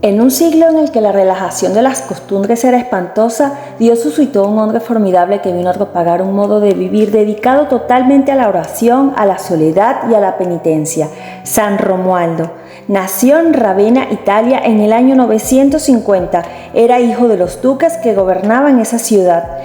En un siglo en el que la relajación de las costumbres era espantosa, Dios suscitó un hombre formidable que vino a propagar un modo de vivir dedicado totalmente a la oración, a la soledad y a la penitencia: San Romualdo. Nació en Ravenna, Italia, en el año 950. Era hijo de los duques que gobernaban esa ciudad.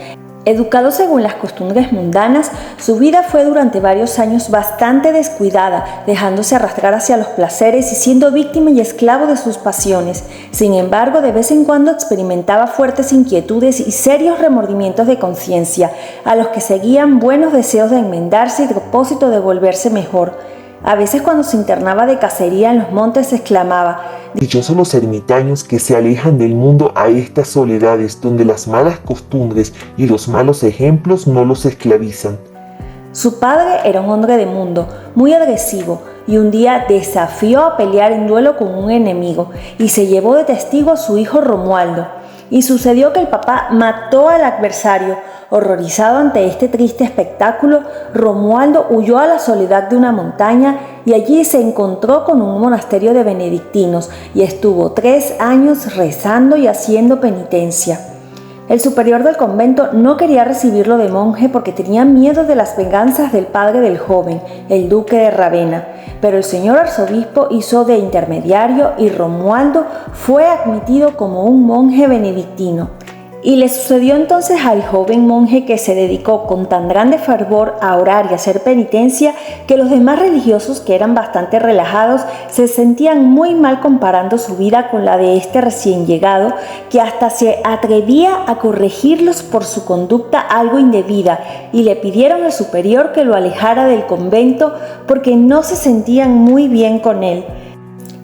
Educado según las costumbres mundanas, su vida fue durante varios años bastante descuidada, dejándose arrastrar hacia los placeres y siendo víctima y esclavo de sus pasiones. Sin embargo, de vez en cuando experimentaba fuertes inquietudes y serios remordimientos de conciencia, a los que seguían buenos deseos de enmendarse y propósito de volverse mejor. A veces, cuando se internaba de cacería en los montes, exclamaba: dichosos los ermitaños que se alejan del mundo a estas soledades donde las malas costumbres y los malos ejemplos no los esclavizan. Su padre era un hombre de mundo, muy agresivo, y un día desafió a pelear en duelo con un enemigo y se llevó de testigo a su hijo Romualdo. Y sucedió que el papá mató al adversario. Horrorizado ante este triste espectáculo, Romualdo huyó a la soledad de una montaña y allí se encontró con un monasterio de benedictinos y estuvo 3 años rezando y haciendo penitencia. El superior del convento no quería recibirlo de monje porque tenía miedo de las venganzas del padre del joven, el duque de Ravenna, pero el señor arzobispo hizo de intermediario y Romualdo fue admitido como un monje benedictino. Y le sucedió entonces al joven monje que se dedicó con tan grande fervor a orar y a hacer penitencia que los demás religiosos, que eran bastante relajados, se sentían muy mal comparando su vida con la de este recién llegado, que hasta se atrevía a corregirlos por su conducta algo indebida, y le pidieron al superior que lo alejara del convento porque no se sentían muy bien con él.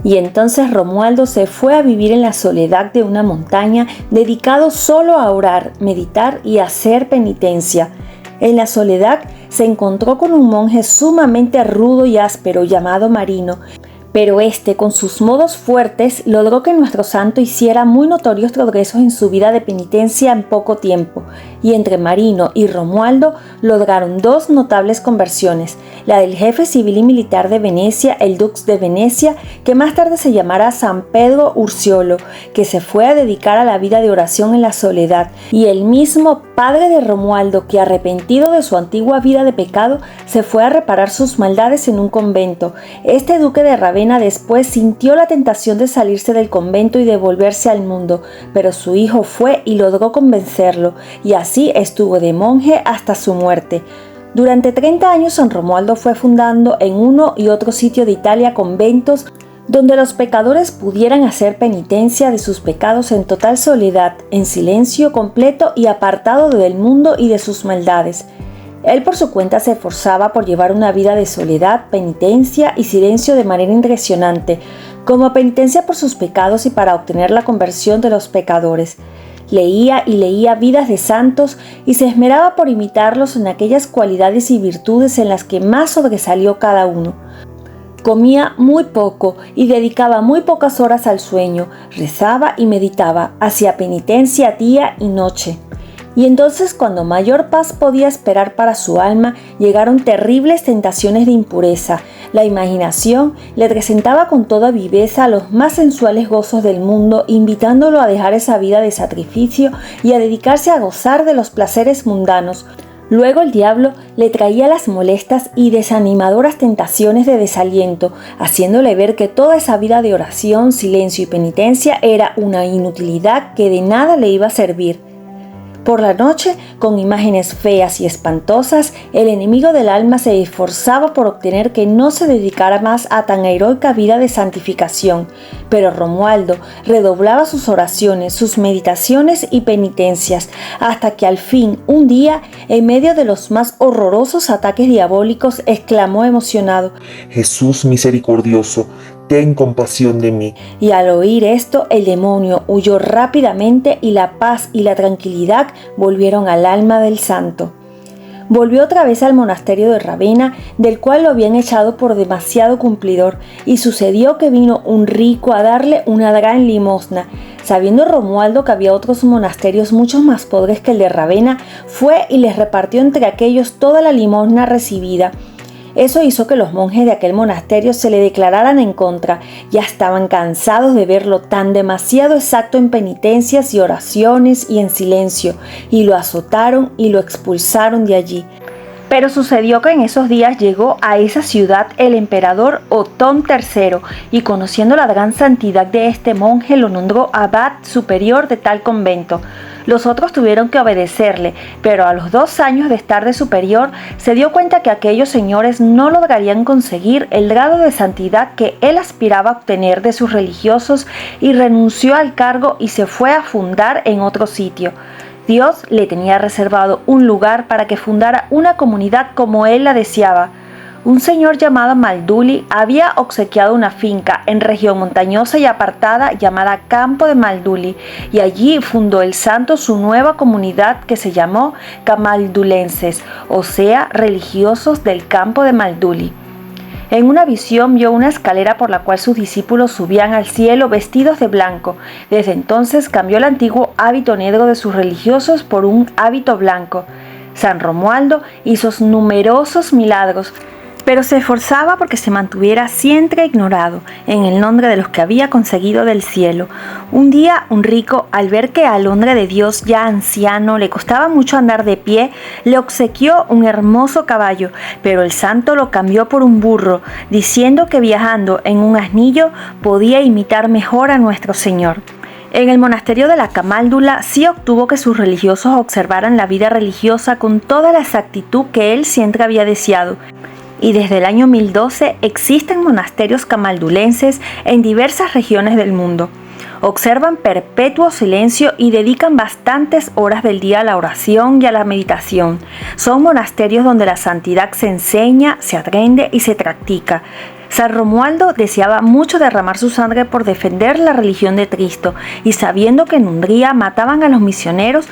Y entonces Romualdo se fue a vivir en la soledad de una montaña, dedicado solo a orar, meditar y hacer penitencia. En la soledad se encontró con un monje sumamente rudo y áspero llamado Marino, pero este, con sus modos fuertes, logró que nuestro santo hiciera muy notorios progresos en su vida de penitencia en poco tiempo, y entre Marino y Romualdo lograron 2 notables conversiones: la del jefe civil y militar de Venecia, el dux de Venecia, que más tarde se llamará San Pedro Urciolo, que se fue a dedicar a la vida de oración en la soledad, y el mismo padre de Romualdo, que, arrepentido de su antigua vida de pecado, se fue a reparar sus maldades en un convento. Este duque de Ravenna después sintió la tentación de salirse del convento y de volverse al mundo, pero su hijo fue y logró convencerlo, y así estuvo de monje hasta su muerte. Durante 30 años San Romualdo fue fundando en uno y otro sitio de Italia conventos donde los pecadores pudieran hacer penitencia de sus pecados en total soledad, en silencio completo y apartado del mundo y de sus maldades. Él por su cuenta se esforzaba por llevar una vida de soledad, penitencia y silencio de manera impresionante, como penitencia por sus pecados y para obtener la conversión de los pecadores. Leía y leía vidas de santos y se esmeraba por imitarlos en aquellas cualidades y virtudes en las que más sobresalió cada uno. Comía muy poco y dedicaba muy pocas horas al sueño, rezaba y meditaba, hacía penitencia día y noche. Y entonces, cuando mayor paz podía esperar para su alma, llegaron terribles tentaciones de impureza. La imaginación le presentaba con toda viveza los más sensuales gozos del mundo, invitándolo a dejar esa vida de sacrificio y a dedicarse a gozar de los placeres mundanos. Luego el diablo le traía las molestas y desanimadoras tentaciones de desaliento, haciéndole ver que toda esa vida de oración, silencio y penitencia era una inutilidad que de nada le iba a servir. Por la noche, con imágenes feas y espantosas, el enemigo del alma se esforzaba por obtener que no se dedicara más a tan heroica vida de santificación, pero Romualdo redoblaba sus oraciones, sus meditaciones y penitencias, hasta que al fin, un día, en medio de los más horrorosos ataques diabólicos, exclamó emocionado: Jesús misericordioso, ten compasión de mí. Y al oír esto, el demonio huyó rápidamente y la paz y la tranquilidad volvieron al alma del santo. Volvió otra vez al monasterio de Ravenna, del cual lo habían echado por demasiado cumplidor, y sucedió que vino un rico a darle una gran limosna. Sabiendo Romualdo que había otros monasterios mucho más pobres que el de Ravenna, fue y les repartió entre aquellos toda la limosna recibida. Eso hizo que los monjes de aquel monasterio se le declararan en contra. Ya estaban cansados de verlo tan demasiado exacto en penitencias y oraciones y en silencio, y lo azotaron y lo expulsaron de allí. Pero sucedió que en esos días llegó a esa ciudad el emperador Otón III, y conociendo la gran santidad de este monje lo nombró abad superior de tal convento. Los otros tuvieron que obedecerle, pero a los 2 años de estar de superior se dio cuenta que aquellos señores no lograrían conseguir el grado de santidad que él aspiraba a obtener de sus religiosos, y renunció al cargo y se fue a fundar en otro sitio. Dios le tenía reservado un lugar para que fundara una comunidad como él la deseaba. Un señor llamado Malduli había obsequiado una finca en región montañosa y apartada llamada Campo de Malduli, y allí fundó el santo su nueva comunidad que se llamó Camaldulenses, o sea, religiosos del Campo de Malduli. En una visión vio una escalera por la cual sus discípulos subían al cielo vestidos de blanco. Desde entonces cambió el antiguo hábito negro de sus religiosos por un hábito blanco. San Romualdo hizo numerosos milagros, pero se esforzaba porque se mantuviera siempre ignorado en el nombre de los que había conseguido del cielo. Un día, un rico, al ver que al hombre de Dios ya anciano le costaba mucho andar de pie, le obsequió un hermoso caballo, pero el santo lo cambió por un burro, diciendo que viajando en un asnillo podía imitar mejor a nuestro Señor. En el monasterio de la Camáldula sí obtuvo que sus religiosos observaran la vida religiosa con toda la exactitud que él siempre había deseado. Y desde el año 1012 existen monasterios camaldulenses en diversas regiones del mundo. Observan perpetuo silencio y dedican bastantes horas del día a la oración y a la meditación. Son monasterios donde la santidad se enseña, se aprende y se practica. San Romualdo deseaba mucho derramar su sangre por defender la religión de Cristo, y sabiendo que en Hungría mataban a los misioneros,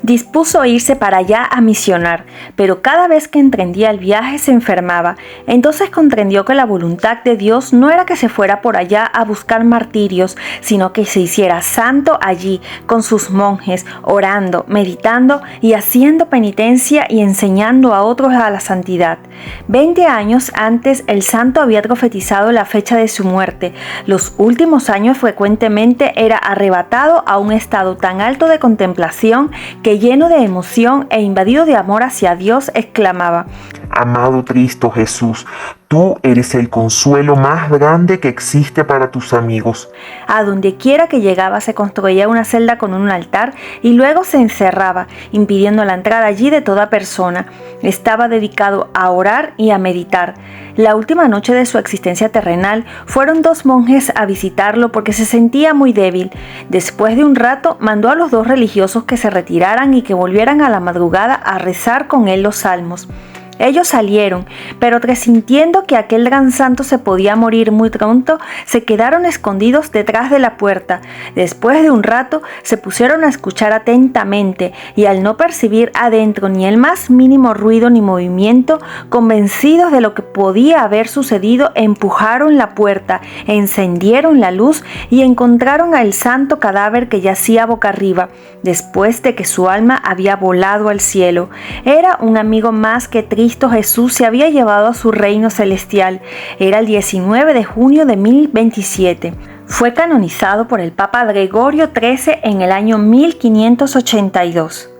dispuso irse para allá a misionar, pero cada vez que emprendía el viaje se enfermaba. Entonces comprendió que la voluntad de Dios no era que se fuera por allá a buscar martirios, sino que se hiciera santo allí, con sus monjes, orando, meditando y haciendo penitencia y enseñando a otros a la santidad. 20 años antes el santo había profetizado la fecha de su muerte. Los últimos años frecuentemente era arrebatado a un estado tan alto de contemplación que, lleno de emoción e invadido de amor hacia Dios, exclamaba: Amado Cristo Jesús, tú eres el consuelo más grande que existe para tus amigos. A donde quiera que llegaba se construía una celda con un altar y luego se encerraba, impidiendo la entrada allí de toda persona. Estaba dedicado a orar y a meditar. La última noche de su existencia terrenal fueron 2 monjes a visitarlo porque se sentía muy débil. Después de un rato mandó a los 2 religiosos que se retiraran y que volvieran a la madrugada a rezar con él los salmos. Ellos salieron, pero presintiendo que aquel gran santo se podía morir muy pronto, se quedaron escondidos detrás de la puerta. Después de un rato se pusieron a escuchar atentamente, y al no percibir adentro ni el más mínimo ruido ni movimiento, convencidos de lo que podía haber sucedido, empujaron la puerta, encendieron la luz y encontraron al santo cadáver que yacía boca arriba, después de que su alma había volado al cielo. Era un amigo más que Cristo Jesús se había llevado a su reino celestial. Era el 19 de junio de 1027. Fue canonizado por el Papa Gregorio XIII en el año 1582.